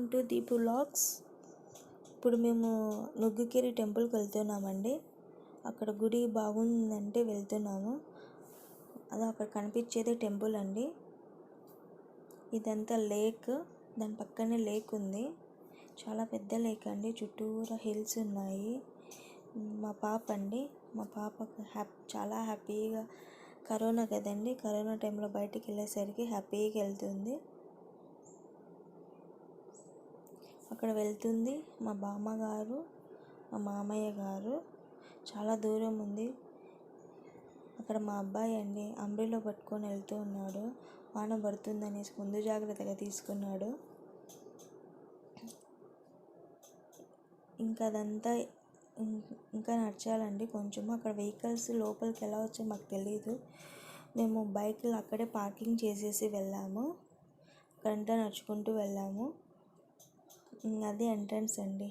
Welcome to Deepu vlogs. ఇప్పుడు మేము నుగ్గుకేరి టెంపుల్కి వెళ్తున్నామండి. అక్కడ గుడి బాగుందంటే వెళ్తున్నాము. అది అక్కడ కనిపించేదే టెంపుల్ అండి. ఇదంతా లేక్, దాని పక్కనే లేక్ ఉంది. చాలా పెద్ద లేక్ అండి. చుట్టూరా హిల్స్ ఉన్నాయి. మా పాప చాలా హ్యాపీగా, కరోనా కదండి, కరోనా టైంలో బయటికి వెళ్ళేసరికి హ్యాపీగా వెళ్తుంది. అక్కడ వెళ్తుంది మా బామ్మగారు, మా మామయ్య గారు. చాలా దూరం ఉంది. అక్కడ మా అబ్బాయి అండి అంబ్రెల్లా పట్టుకొని వెళ్తూ ఉన్నాడు. వాన పడుతుందనేసి ముందు జాగ్రత్తగా తీసుకున్నాడు. ఇంకా అదంతా ఇంకా నడచాలండి కొంచెం. అక్కడ వెహికల్స్ లోపలికి ఎలా వచ్చాయో మాకు తెలియదు. మేము బైక్లు అక్కడే పార్కింగ్ చేసేసి వెళ్ళాము. అక్కడంతా నడుచుకుంటూ వెళ్ళాము. అది ఎంట్రన్స్ అండి.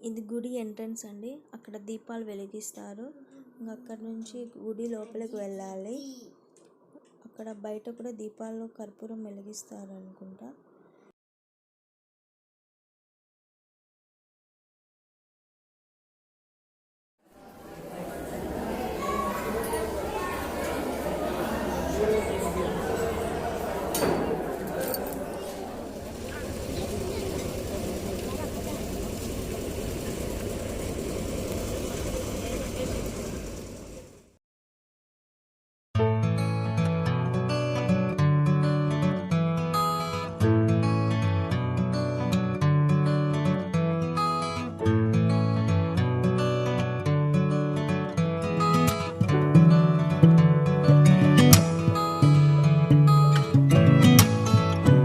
ఇది గుడి ఎంట్రన్స్ అండి. అక్కడ దీపాలు వెలిగిస్తారు. అక్కడ నుంచి గుడి లోపలికి వెళ్ళాలి. అక్కడ బయట కూడా దీపాలు, కర్పూరం వెలిగిస్తారు అనుకుంటా.